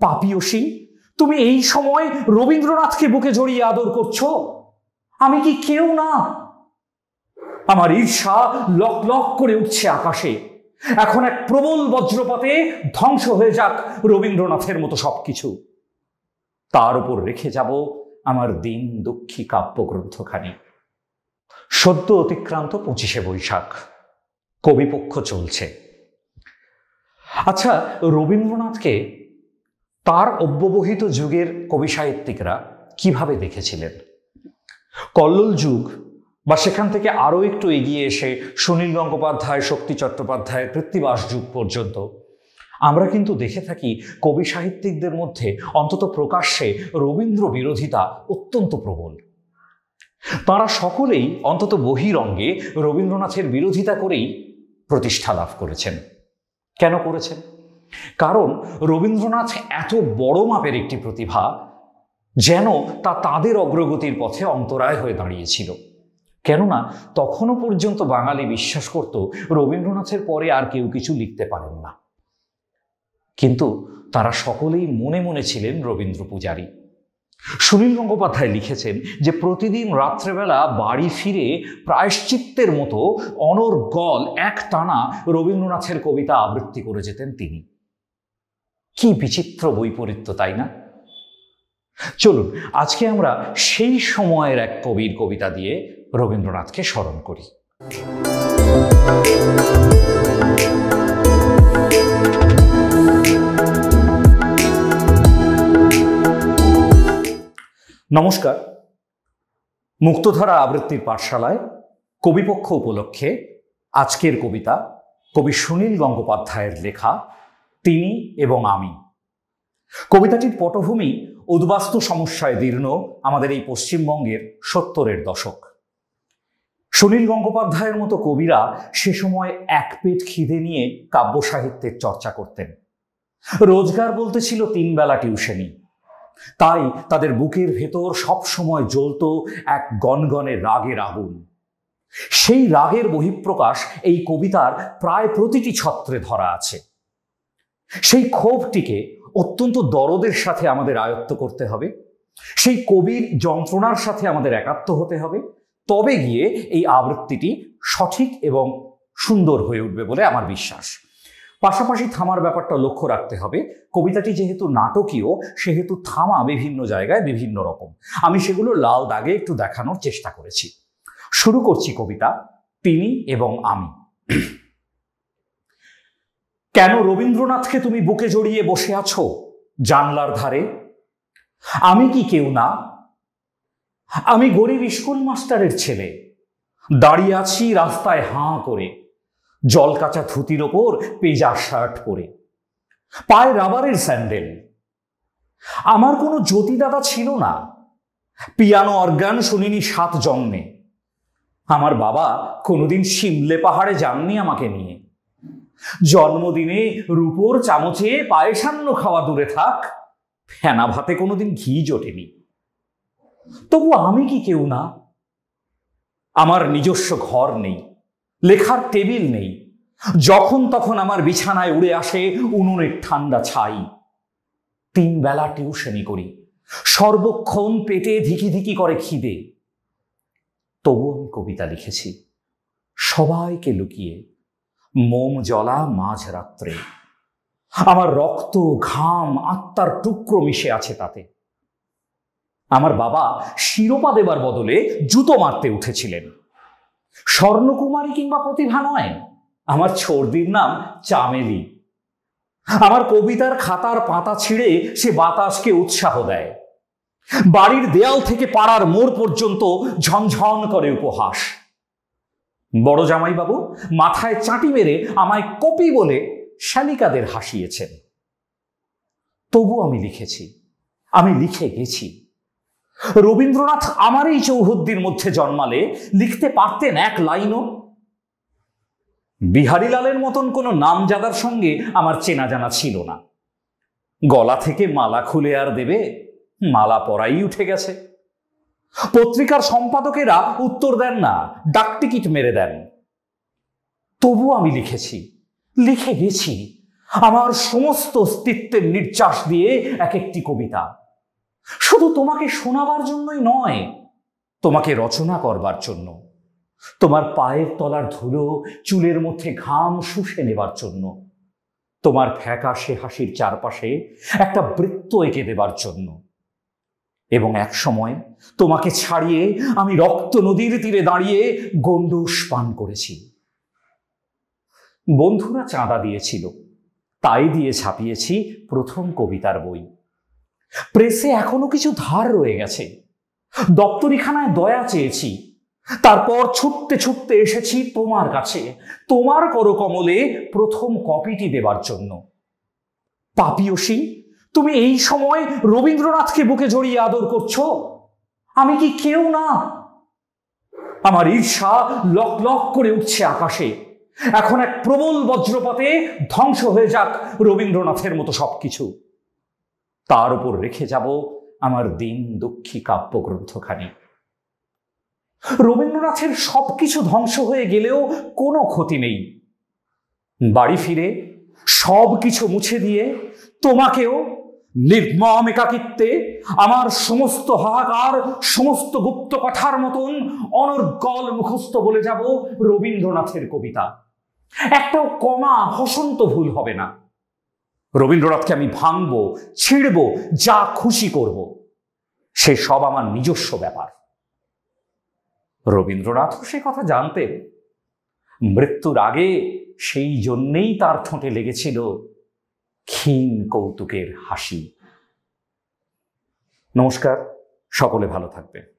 পাপিয়সী, তুমি এই সময় রবীন্দ্রনাথকে বুকে জড়িয়ে আদর করছো? আমি কি কেউ না? আমার ঈর্ষা লক লক করে উঠছে আকাশে। এখন এক প্রবল বজ্রপাতে ধ্বংস হয়ে যাক রবীন্দ্রনাথের মতো সবকিছু। তার উপর রেখে যাব আমার দিন দুঃখী কাব্যগ্রন্থখানি। সদ্য অতিক্রান্ত 25শে বৈশাখ, কবিপক্ষ চলছে। আচ্ছা, রবীন্দ্রনাথকে তার অব্যবহিত যুগের কবি সাহিত্যিকরা কিভাবে দেখেছিলেন? কল্লোল যুগ বা সেখান থেকে আরও একটু এগিয়ে এসে সুনীল গঙ্গোপাধ্যায়, শক্তি চট্টোপাধ্যায়ের কৃত্তিবাস যুগ পর্যন্ত আমরা কিন্তু দেখে থাকি কবি সাহিত্যিকদের মধ্যে অন্তত প্রকাশ্যে রবীন্দ্র বিরোধিতা অত্যন্ত প্রবল। তাঁরা সকলেই অন্তত বহিরঙ্গে রবীন্দ্রনাথের বিরোধিতা করেই প্রতিষ্ঠা লাভ করেছেন। কেন করেছেন? কারণ রবীন্দ্রনাথ এত বড় মাপের একটি প্রতিভা যেন তা তাদের অগ্রগতির পথে অন্তরায় হয়ে দাঁড়িয়েছিল। কেননা তখনও পর্যন্ত বাঙালি বিশ্বাস করত রবীন্দ্রনাথের পরে আর কেউ কিছু লিখতে পারেন না। কিন্তু তারা সকলেই মনে মনে ছিলেন রবীন্দ্র পূজারী। সুনীল গঙ্গোপাধ্যায় লিখেছেন যে প্রতিদিন রাত্রেবেলা বাড়ি ফিরে প্রায়শ্চিত্তের মতো অনর্গল এক টানা রবীন্দ্রনাথের কবিতা আবৃত্তি করে যেতেন তিনি। কি বিচিত্র বৈপরীত্য, তাই না? চলুন আজকে আমরা সেই সময়ের এক কবির কবিতা দিয়ে রবীন্দ্রনাথকে স্মরণ করি। নমস্কার। মুক্তধারা আবৃত্তির পাঠশালায় কবিপক্ষ উপলক্ষে আজকের কবিতা কবি সুনীল গঙ্গোপাধ্যায়ের লেখা তিনি এবং আমি। কবিতাটির পটভূমি উদ্বাস্তু সমস্যায় দীর্ণ আমাদের এই পশ্চিমবঙ্গের 70-এর দশক। সুনীল গঙ্গোপাধ্যায়ের মতো কবিরা সে সময় এক পেট খিদে নিয়ে কাব্য সাহিত্যের চর্চা করতেন। রোজগার বলতে ছিল 3 বেলা টিউশনি। তাই তাদের বুকের ভেতর সব সময় জ্বলত এক গনগনে রাগের আগুন। সেই রাগের বহিঃপ্রকাশ এই কবিতার প্রায় প্রতিটি ছত্রে ধরা আছে। সেই ক্ষোভটিকে অত্যন্ত দরদের সাথে আমাদের আয়ত্ত করতে হবে, সেই কবির যন্ত্রণার সাথে আমাদের একাত্ম হতে হবে, তবে গিয়ে এই আবৃত্তিটি সঠিক এবং সুন্দর হয়ে উঠবে বলে আমার বিশ্বাস। পাশাপাশি থামার ব্যাপারটা লক্ষ্য রাখতে হবে। কবিতাটি যেহেতু নাটকীয়, সেহেতু থামা বিভিন্ন জায়গায় বিভিন্ন রকম। আমি সেগুলো লাল দাগে একটু দেখানোর চেষ্টা করেছি। শুরু করছি কবিতা তিনি এবং আমি। কেন রবীন্দ্রনাথকে তুমি বুকে জড়িয়ে বসে আছো জানলার ধারে? আমি কি কেউ না? আমি গরিব স্কুল মাস্টারের ছেলে, দাঁড়িয়ে আছি রাস্তায় হাঁ করে, জল কাঁচা ধুতির ওপর পেজা শার্ট পরে, পায়ে রাবারের স্যান্ডেল। আমার কোনো জ্যোতি দাদা ছিল না, পিয়ানো অর্গান শুনিনি 7 জন্মে। আমার বাবা কোনোদিন সিমলে পাহাড়ে যাননি আমাকে নিয়ে। জন্মদিনে রূপোর চামচে পায়েসান্ন খাওয়া দূরে থাক, ফেনা ভাতে কোনোদিন ঘি জোটেনি। তবু আমি কি কেউ না? আমার নিজস্ব ঘর নেই, লেখার টেবিল নেই। যখন তখন আমার বিছানায় উড়ে আসে উনুনের ঠান্ডা ছাই। 3 বেলা টিউশনি করি, সর্বক্ষণ পেটে ধিকি ধিকি করে খিদে। তবু আমি কবিতা লিখেছি সবাইকে লুকিয়ে, মোম জ্বলা মাঝরাত্রে। আমার রক্ত, ঘাম, আত্মার টুকরো মিশে আছে তাতে। আমার বাবা শিরোপা দেবার বদলে জুতো মারতে উঠেছিলেন। স্বর্ণকুমারী কিংবা প্রতিভা নয়, আমার ছর্দির নাম চামেলি। আমার কবিতার খাতার পাতা ছিঁড়ে সে বাতাসকে উৎসাহ দেয়। বাড়ির দেয়াল থেকে পাড়ার মোড় পর্যন্ত ঝনঝন করে উপহাস। বড় জামাইবাবু মাথায় চাঁটি মেরে আমায় কপি বলে শালিকাদের হাসিয়েছেন। তবু আমি লিখেছি, আমি লিখে গেছি। রবীন্দ্রনাথ আমার এই চৌহদ্দির মধ্যে জন্মালে লিখতে পারতেন 1 লাইনও। বিহারীলালের মতন কোনো নামজাদার সঙ্গে আমার চেনা জানা ছিল না। গলা থেকে মালা খুলে আর দেবে? মালা পরাই উঠে গেছে। পত্রিকার সম্পাদকেরা উত্তর দেন না, ডাকটিকিট মেরে দেন। তবু আমি লিখেছি, লিখে গেছি। আমার সমস্ত অস্তিত্বের নির্যাস দিয়ে এক একটি কবিতা, শুধু তোমাকে শোনাবার জন্যই নয়, তোমাকে রচনা করবার জন্য, তোমার পায়ের তলার ধুলো চুলের মধ্যে ঘাম শুষে নেবার জন্য, তোমার ফ্যাকাশে হাসির চারপাশে একটা বৃত্ত এঁকে দেবার জন্য। এবং এক সময় তোমাকে ছাড়িয়ে আমি রক্ত নদীর তীরে দাঁড়িয়ে গণ্ডূষ পান করেছি। বন্ধুরা চাঁদা দিয়েছিল, তাই দিয়ে ছাপিয়েছি প্রথম কবিতার বই। প্রেসে এখনো কিছু ধার রয়ে গেছে, দপ্তরিখানায় দয়া চেয়েছি, তারপর ছুটতে ছুটতে এসেছি তোমার কাছে, তোমার করকমলে প্রথম কপিটি দেবার জন্য। পাপিয়সী, তুমি এই সময় রবীন্দ্রনাথকে বুকে জড়িয়ে আদর করছো। আমি কি কেউ না? আমার ঈর্ষা লক লক করে উঠছে আকাশে। এখন এক প্রবল বজ্রপাতে ধ্বংস হয়ে যাক রবীন্দ্রনাথের মতো সবকিছু, তার উপর রেখে যাব আমার দিন দুঃখী কাব্যগ্রন্থখানি। রবীন্দ্রনাথের সবকিছু ধ্বংস হয়ে গেলেও কোনো ক্ষতি নেই। বাড়ি ফিরে সবকিছু মুছে দিয়ে তোমাকেও নির্মম একাকিত্বে আমার সমস্ত হাহাকার, সমস্ত গুপ্ত কথার মতন অনর্গল মুখস্থ বলে যাব রবীন্দ্রনাথের কবিতা। একটাও কমা হসন্ত ভুল হবে না। রবীন্দ্রনাথকে আমি ভাঙবো, ছিঁড়বো, যা খুশি করব, সে সব আমার নিজস্ব ব্যাপার। রবীন্দ্রনাথ সে কথা জানতেন। মৃত্যুর আগে সেই জন্যেই তার ঠোঁটে লেগেছিল ক্ষীণ কৌতুকের হাসি। নমস্কার, সকলে ভালো থাকবেন।